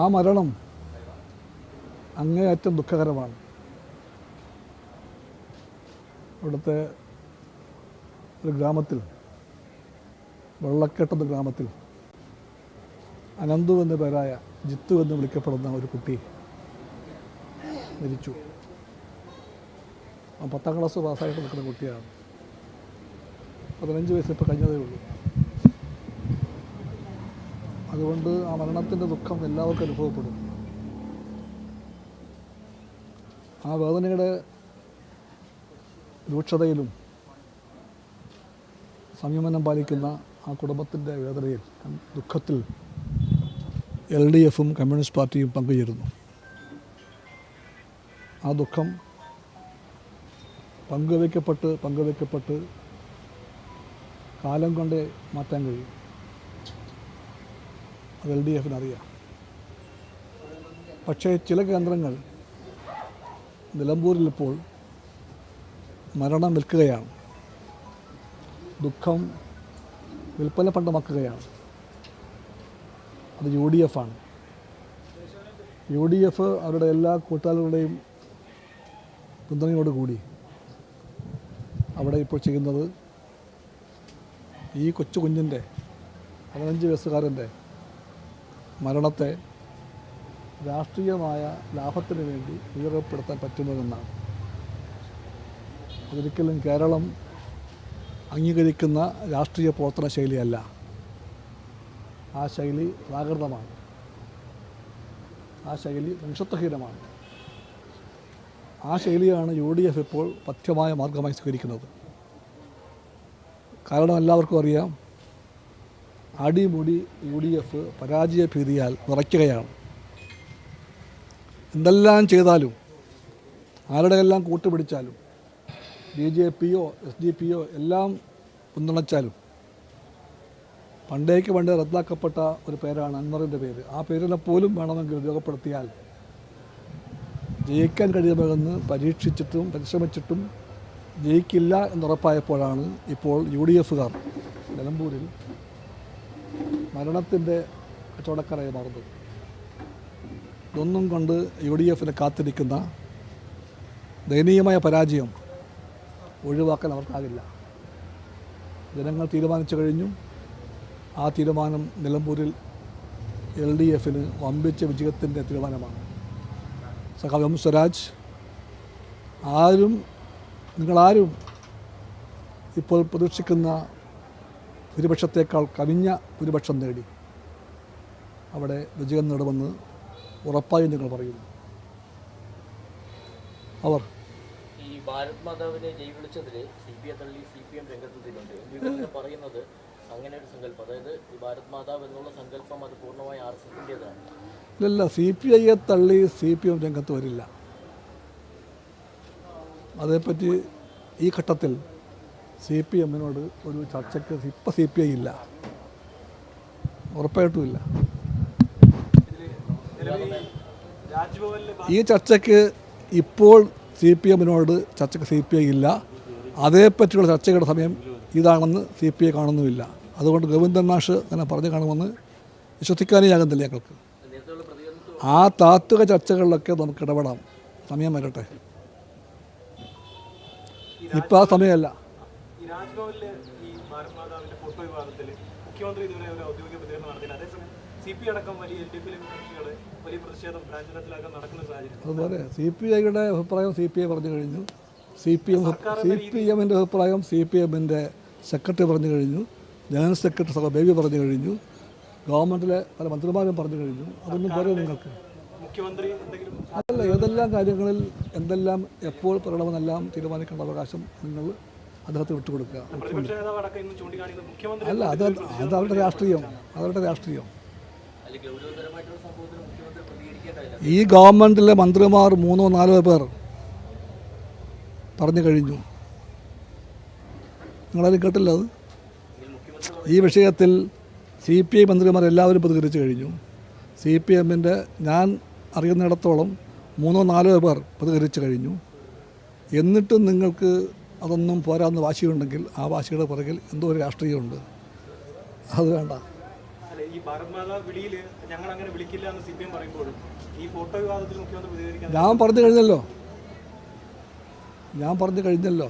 ആ മരണം അങ്ങേയറ്റം ദുഃഖകരമാണ്. ഇവിടുത്തെ ഒരു ഗ്രാമത്തിൽ, വെള്ളക്കെട്ടെന്ന ഗ്രാമത്തിൽ അനന്തു എന്ന പേരായ ജിത്തു എന്ന് വിളിക്കപ്പെടുന്ന ഒരു കുട്ടി മരിച്ചു. 10ാം ക്ലാസ് പാസ്സായിട്ട് നിൽക്കുന്ന കുട്ടിയാണ്. 15 വയസ്സ് ഇപ്പോൾ കഴിഞ്ഞതേ ഉള്ളൂ. അതുകൊണ്ട് ആ മരണത്തിൻ്റെ ദുഃഖം എല്ലാവർക്കും അനുഭവപ്പെടും. ആ വേദനയുടെ രൂക്ഷതയിലും സംയമനം പാലിക്കുന്ന ആ കുടുംബത്തിൻ്റെ വേദനയിൽ, ദുഃഖത്തിൽ LDFും കമ്മ്യൂണിസ്റ്റ് പാർട്ടിയും പങ്കുചേരുന്നു. ആ ദുഃഖം പങ്കുവയ്ക്കപ്പെട്ട് കാലം കൊണ്ടേ മാറ്റാൻ കഴിയും. അത് LDFിനറിയാം. പക്ഷേ ചില കേന്ദ്രങ്ങൾ നിലമ്പൂരിൽ ഇപ്പോൾ മരണം വിൽക്കുകയാണ്, ദുഃഖം വിൽപ്പന പണ്ടമാക്കുകയാണ്. അത് UDF ആണ്. UDF അവരുടെ എല്ലാ കൂട്ടാളികളുടെയും പിന്തുണയോടുകൂടി അവിടെ ഇപ്പോൾ ചെയ്യുന്നത് ഈ കൊച്ചു കുഞ്ഞിൻ്റെ 15 വയസ്സുകാരൻ്റെ മരണത്തെ രാഷ്ട്രീയമായ ലാഭത്തിന് വേണ്ടി ഉപയോഗപ്പെടുത്താൻ പറ്റുന്നതെന്നാണ്. അതൊരിക്കലും കേരളം അംഗീകരിക്കുന്ന രാഷ്ട്രീയ പ്രവർത്തന ശൈലിയല്ല. ആ ശൈലി പ്രാകൃതമാണ്. ആ ശൈലി മനുഷ്യത്വഹീനമാണ്. ആ ശൈലിയാണ് UDF ഇപ്പോൾ പഥ്യമായ മാർഗമായി സ്വീകരിക്കുന്നത്. കാരണം എല്ലാവർക്കും അറിയാം, അടിമുടി UDF പരാജയ ഭീതിയാൽ വിറയ്ക്കുകയാണ്. എന്തെല്ലാം ചെയ്താലും, ആരുടെയെല്ലാം കൂട്ടുപിടിച്ചാലും, BJPയോ SDP യോ എല്ലാം പിന്തുണച്ചാലും, പണ്ടേ റദ്ദാക്കപ്പെട്ട ഒരു പേരാണ് അൻവറിൻ്റെ പേര്. ആ പേരിനെ പോലും വേണമെങ്കിൽ ഉപയോഗപ്പെടുത്തിയാൽ ജയിക്കാൻ കഴിയുമെന്ന് പരീക്ഷിച്ചിട്ടും പരിശ്രമിച്ചിട്ടും ജയിക്കില്ല എന്നുറപ്പായപ്പോഴാണ് ഇപ്പോൾ UDFകാർ നിലമ്പൂരിൽ മരണത്തിൻ്റെ കച്ചവടക്കാരായി മാറുന്നത്. ഇതൊന്നും കൊണ്ട് UDFനെ കാത്തിരിക്കുന്ന ദയനീയമായ പരാജയം ഒഴിവാക്കാൻ അവർക്കാകില്ല. ജനങ്ങൾ തീരുമാനിച്ചു കഴിഞ്ഞു. ആ തീരുമാനം നിലമ്പൂരിൽ LDFന് വമ്പിച്ച വിജയത്തിൻ്റെ തീരുമാനമാണ്. സഖാവ് M. സ്വരാജ്, നിങ്ങളാരും ഇപ്പോൾ പ്രതീക്ഷിക്കുന്ന ഭൂരിപക്ഷത്തേക്കാൾ കവിഞ്ഞ ഭൂരിപക്ഷം നേടി അവിടെ വിജയം നേടുമെന്ന് ഉറപ്പായും നിങ്ങൾ പറയുന്നു. അവർ ഈ ഭാരത് മാതാവിനെ ജയ് വിളിച്ചതിൽ CPI തള്ളി CPM രംഗത്തെത്തിയിട്ടുണ്ട്. പറയുന്നത് അങ്ങനെ ഒരു സങ്കല്പം, അതായത് ഈ ഭാരത് മാതാവ് എന്നുള്ള സങ്കല്പം അത് പൂർണ്ണമായി RSSൻ്റേതാണ്. ഇല്ല, CPIയെ തള്ളി CPM രംഗത്ത് വരില്ല. അതേപ്പറ്റി ഈ ഘട്ടത്തിൽ CPMനോട് ഒരു ചർച്ചയ്ക്ക് ഇപ്പം CPI ഇല്ല, ഉറപ്പായിട്ടുമില്ല. ഈ ചർച്ചയ്ക്ക് ഇപ്പോൾ CPMനോട് ചർച്ചയ്ക്ക് CPI ഇല്ല. അതേപ്പറ്റിയുള്ള ചർച്ചകളുടെ സമയം ഇതാണെന്ന് CPI കാണുന്നുമില്ല. അതുകൊണ്ട് ഗോവിന്ദൻ മാഷ് അങ്ങനെ പറഞ്ഞു കാണുമെന്ന് വിശ്വസിക്കാനേ ആകുന്നില്ല ഞങ്ങൾക്ക്. ആ താത്വിക ചർച്ചകളിലൊക്കെ നമുക്ക് ഇടപെടാം, സമയം വരട്ടെ. ഇപ്പം ആ സമയമല്ല. അതുപോലെ CPIയുടെ അഭിപ്രായം CPI പറഞ്ഞു കഴിഞ്ഞു. CPMൻ്റെ അഭിപ്രായം CPMൻ്റെ സെക്രട്ടറി പറഞ്ഞു കഴിഞ്ഞു. ജനറൽ സെക്രട്ടറി സഭ ബേബി പറഞ്ഞു കഴിഞ്ഞു. ഗവൺമെൻറ്റിലെ പല മന്ത്രിമാരും പറഞ്ഞു കഴിഞ്ഞു. അതൊന്നും പോരെ നിങ്ങൾക്ക്? അതല്ല, ഏതെല്ലാം കാര്യങ്ങളിൽ എന്തെല്ലാം എപ്പോൾ പറയണമെന്നെല്ലാം തീരുമാനിക്കേണ്ട അവകാശം നിങ്ങൾ അദ്ദേഹത്തെ വിട്ടുകൊടുക്കുക. അല്ല, അത് അവരുടെ രാഷ്ട്രീയം. ഈ ഗവൺമെൻറ്റിലെ മന്ത്രിമാർ 3-4 പേർ പറഞ്ഞു കഴിഞ്ഞു. നിങ്ങളാരും കേട്ടില്ല അത്? ഈ വിഷയത്തിൽ CPI മന്ത്രിമാർ എല്ലാവരും പ്രതികരിച്ചു കഴിഞ്ഞു. CPMൻ്റെ ഞാൻ അറിയുന്നിടത്തോളം 3-4 പേർ പ്രതികരിച്ചു കഴിഞ്ഞു. എന്നിട്ടും നിങ്ങൾക്ക് അതൊന്നും പോരാന്ന് വാശിയുണ്ടെങ്കിൽ ആ വാശിയുടെ പുറകിൽ എന്തോ ഒരു രാഷ്ട്രീയമുണ്ട്. അത് വേണ്ട. ഈ ഭാരത് മാതാ വിളിയിൽ ഞങ്ങൾ അങ്ങനെ വിളിക്കില്ല എന്ന് CPM പറയുമ്പോഴും ഈ ഫോട്ടോ വിവാദത്തിൽ മുഖ്യമന്ത്രി പ്രതികരിക്കാൻ ഞാൻ പറഞ്ഞു കഴിഞ്ഞല്ലോ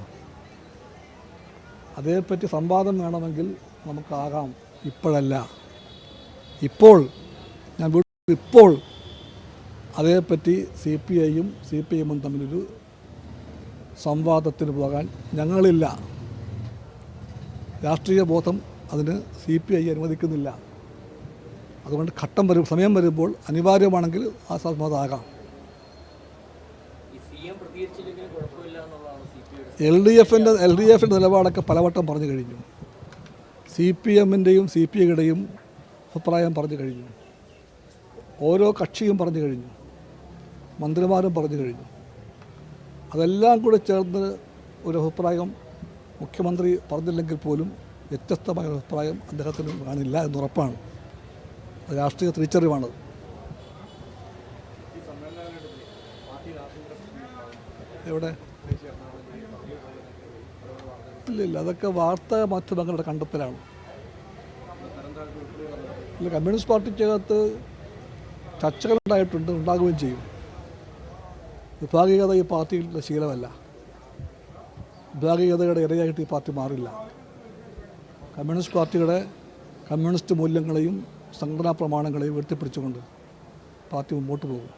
അതേപ്പറ്റി സംവാദം വേണമെങ്കിൽ നമുക്കാകാം, ഇപ്പോഴല്ല. ഇപ്പോൾ അതേപ്പറ്റി CPIയും CPMും തമ്മിലൊരു സംവാദത്തിന് പോകാൻ ഞങ്ങളില്ല. രാഷ്ട്രീയ ബോധം അതിന് CPI അനുവദിക്കുന്നില്ല. അതുകൊണ്ട് സമയം വരുമ്പോൾ അനിവാര്യമാണെങ്കിൽ ആ സംവാദമാകാം. LDFിൻ്റെ നിലപാടൊക്കെ പലവട്ടം പറഞ്ഞു കഴിഞ്ഞു. CPMൻ്റെയും CPIയുടെയും അഭിപ്രായം പറഞ്ഞു കഴിഞ്ഞു. ഓരോ കക്ഷിയും പറഞ്ഞു കഴിഞ്ഞു. മന്ത്രിമാരും പറഞ്ഞു കഴിഞ്ഞു. അതെല്ലാം കൂടെ ചേർന്ന് ഒരു അഭിപ്രായം മുഖ്യമന്ത്രി പറഞ്ഞില്ലെങ്കിൽ പോലും വ്യത്യസ്തമായ ഒരു അഭിപ്രായം അദ്ദേഹത്തിന് കാണില്ല എന്നുറപ്പാണ്. അത് രാഷ്ട്രീയ തിരിച്ചറിവാണ്. എവിടെ? ഇല്ല, അതൊക്കെ വാർത്താ മാധ്യമങ്ങളുടെ കണ്ടെത്തലാണ്. ഇല്ല, കമ്മ്യൂണിസ്റ്റ് പാർട്ടിക്കകത്ത് ചർച്ചകളുണ്ടായിട്ടുണ്ട്, ഉണ്ടാകുകയും ചെയ്യും. വിഭാഗീയത ഈ പാർട്ടിയുടെ ശീലമല്ല. വിഭാഗീയതയുടെ ഇരയായിട്ട് ഈ പാർട്ടി മാറില്ല. കമ്മ്യൂണിസ്റ്റ് മൂല്യങ്ങളെയും സംഘടനാ പ്രമാണങ്ങളെയും ഉയർത്തിപ്പിടിച്ചുകൊണ്ട് പാർട്ടി മുമ്പോട്ട് പോകും.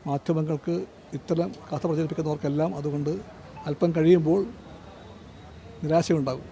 മാധ്യമങ്ങൾക്ക് ഇത്തരം കഥ പ്രചരിപ്പിക്കുന്നവർക്കെല്ലാം അതുകൊണ്ട് അല്പം കഴിയുമ്പോൾ നിരാശയുണ്ടാകും.